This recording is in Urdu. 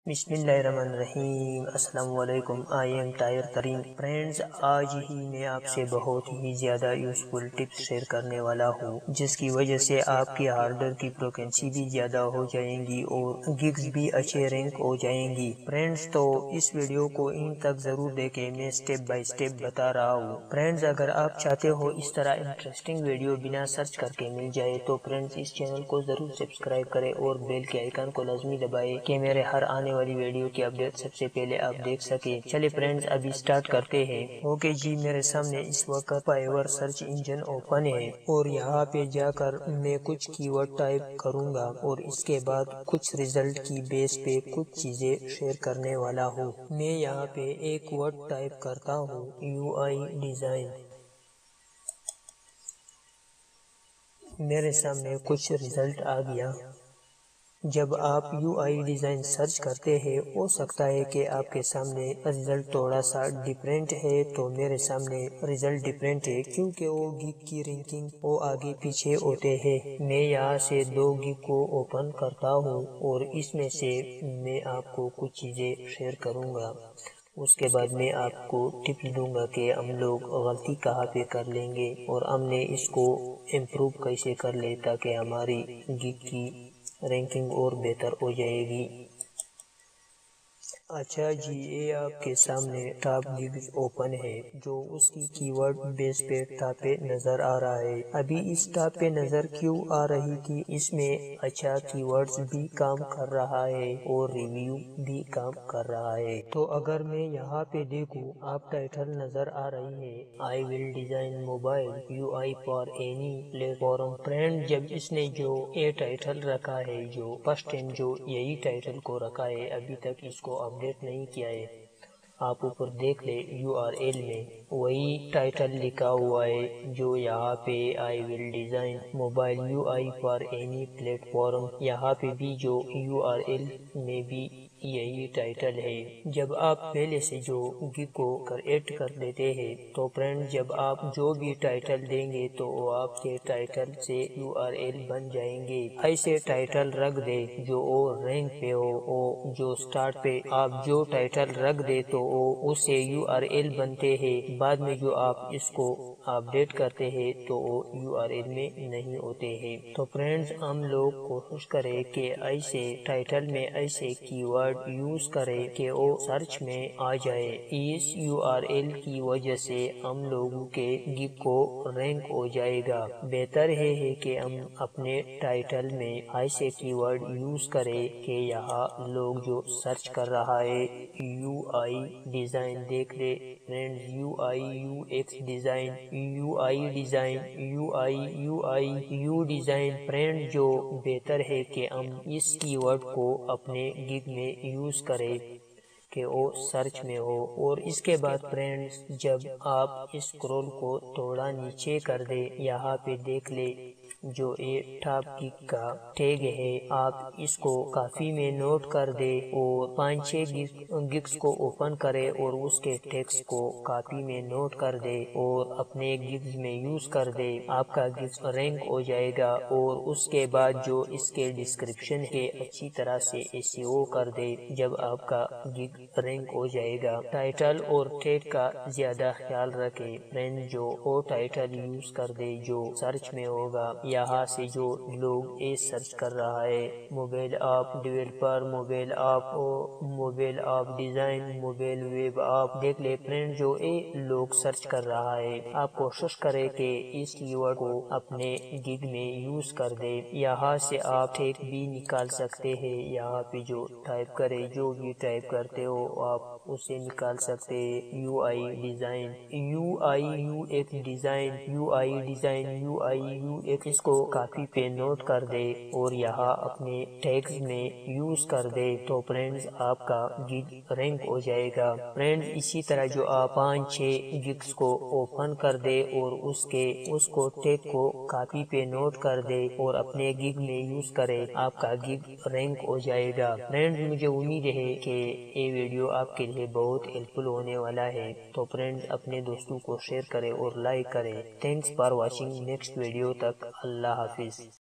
بسم اللہ الرحمن الرحیم۔ السلام علیکم۔ I am Tahir Tareen. Friends, آج ہی میں آپ سے بہت ہی زیادہ یوزفل ٹپس شیئر کرنے والا ہوں، جس کی وجہ سے آپ کی ہارڈر کی فریکوینسی بھی زیادہ ہو جائیں گی اور گگز بھی اچھے رینک ہو جائیں گی۔ فرینڈز، تو اس ویڈیو کو ان تک ضرور دیکھیں، میں سٹیپ بائی سٹیپ بتا رہا ہوں۔ فرینڈز، اگر آپ چاہتے ہو اس طرح انٹرسٹنگ ویڈیو بنا سرچ کر کے مل جائے تو فرینڈز اس چینل کو ضرور سبسکرائب کریں اور بیل کے آئیکن کو لازمی دبائیں کہ میرے ہر آنے والی ویڈیو کی اپڈیٹ سب سے پہلے آپ دیکھ سکیں۔ چلے فرینڈز، ابھی سٹارٹ کرتے ہیں۔ اوکے جی، میرے سامنے اس وقت فائیور سرچ انجن اوپن ہے اور یہاں پہ جا کر میں کچھ کی ورڈ ٹائپ کروں گا اور اس کے بعد کچھ ریزلٹ کی بیس پہ کچھ چیزیں شیئر کرنے والا ہوں۔ میں یہاں پہ ایک ورڈ ٹائپ کرتا ہوں، یو آئی ڈیزائن۔ میرے سامنے کچھ ریزلٹ آ گیا۔ جب آپ یو آئی ڈیزائن سرچ کرتے ہیں، ہو سکتا ہے کہ آپ کے سامنے ریزلٹ تھوڑا سا ڈیفرنٹ ہے، تو میرے سامنے ریزلٹ ڈیفرنٹ ہے کیونکہ وہ گگ کی رینکنگ وہ آگے پیچھے ہوتے ہیں۔ میں یہاں سے 2 گگ کو اوپن کرتا ہوں اور اس میں سے میں آپ کو کچھ چیزیں شیئر کروں گا۔ اس کے بعد میں آپ کو ٹپس دوں گا کہ ہم لوگ غلطی کہاں پہ کر لیں گے اور ہم نے اس کو امپروو کیسے کر لے تاکہ ہماری گگ کی رینکنگ اور بہتر ہو جائے گی۔ اچھا جی، یہ آپ کے سامنے ٹاپ گگز اوپن ہے جو اس کی کی ورڈ بیس پہ ٹاپ پہ نظر آ رہا ہے۔ ابھی اس ٹاپ پہ نظر کیوں آ رہی تھی؟ اس میں اچھا کی ورڈز بھی کام کر رہا ہے اور ریویو بھی کام کر رہا ہے۔ تو اگر میں یہاں پہ دیکھوں، آپ ٹائٹل نظر آ رہی ہے، I will design mobile U I for any platform. Friend, جب اس نے جو یہ ٹائٹل رکھا ہے، جو فرسٹ ٹائم جو یہی ٹائٹل کو رکھا ہے، ابھی تک اس کو اپڈیٹ نہیں کیا ہے۔ آپ اوپر دیکھ لیں، یو آر ایل میں وہی ٹائٹل لکھا ہوا ہے جو یہاں پہ I will design mobile U I for any platform, یہاں پہ بھی جو یو آر ایل میں بھی یہی ٹائٹل ہے۔ جب آپ پہلے سے جو گگ کو ایڈ کر دیتے ہیں تو فرینڈ، جب آپ جو بھی ٹائٹل دیں گے تو وہ آپ کے ٹائٹل سے یو آر ایل بن جائیں گے۔ ایسے ٹائٹل رکھ دے جو رینک پہ ہو، جو سٹارٹ پہ آپ جو ٹائٹل رکھ دے تو اس سے یو آر ایل بنتے ہیں۔ بعد میں جو آپ اس کو اپڈیٹ کرتے ہیں تو وہ یو آر ایل میں نہیں ہوتے ہیں۔ تو فرینڈز، ہم لوگ کوشش کریں کہ ایسے ٹائٹل میں ایسے کی ورڈ یوز کریں کہ وہ سرچ میں آ جائے۔ اس یو آر ایل کی وجہ سے ہم لوگوں کے گگ کو رینک ہو جائے گا۔ بہتر ہے کہ ہم اپنے ٹائٹل میں ایسے کی ورڈ یوز کریں کہ یہاں لوگ جو سرچ کر رہا ہے یو آئی ڈیزائن، دیکھ لے friends, you I U X design, U I design, U I you I you design. Friend, جو بہتر ہے کہ ہم اس کی ورڈ کو اپنے گگ میں یوز کریں کہ وہ سرچ میں ہو۔ اور اس کے بعد فرینڈز، جب آپ اس اسکرول کو تھوڑا نیچے کر دیں، یہاں پہ دیکھ لے جو یہ ٹاپ گگ کا ٹیگ ہے، آپ اس کو کافی میں نوٹ کر دے اور 5-6 گگز کو اوپن کرے اور اس کے ٹیکس کو کافی میں نوٹ کر دے اور اپنے گگز میں یوز کر دے۔ آپ کا گگ رینک ہو جائے گا اور اس کے بعد جو اس کے ڈسکرپشن ہے اچھی طرح سے SEO کر دے۔ جب آپ کا گگ رینک ہو جائے گا، ٹائٹل اور ٹیگ کا زیادہ خیال رکھے فرینڈ، جو وہ ٹائٹل یوز کر دے جو سرچ میں ہوگا۔ یہاں سے جو لوگ یہ سرچ کر رہا ہے، mobile app developer, mobile app design, mobile web app, دیکھ لے فرینڈ جو یہ لوگ سرچ کر رہا ہے۔ آپ کوشش کریں کہ اس کی ورڈ کو اپنے گگ میں یوز کر دے۔ یہاں سے آپ ٹیگ بھی نکال سکتے ہیں، یہاں پہ جو ٹائپ کرے، جو بھی ٹائپ کرتے ہو آپ اسے نکال سکتے ہیں۔ U I design, U I U X design, U I design, U I U X, اس کو کافی پہ نوٹ کر دے اور یہاں اپنے ٹیگز میں یوز کر دے تو فرینڈز آپ کا گگ رینک ہو جائے گا۔ فرینڈز، اسی طرح جو آپ 5-6 گگز کو اوپن کر دے اور اس کو ٹیگ کو کافی پہ نوٹ کر دے اور اپنے گگ میں یوز کرے، آپ کا گگ رینک ہو جائے گا۔ فرینڈز، مجھے امید ہے کہ یہ ویڈیو آپ کے لیے بہت ہیلپ فل ہونے والا ہے، تو فرینڈز اپنے دوستوں کو شیئر کریں اور لائک کریں۔ Thanks for watching, next video تک اللہ حافظ۔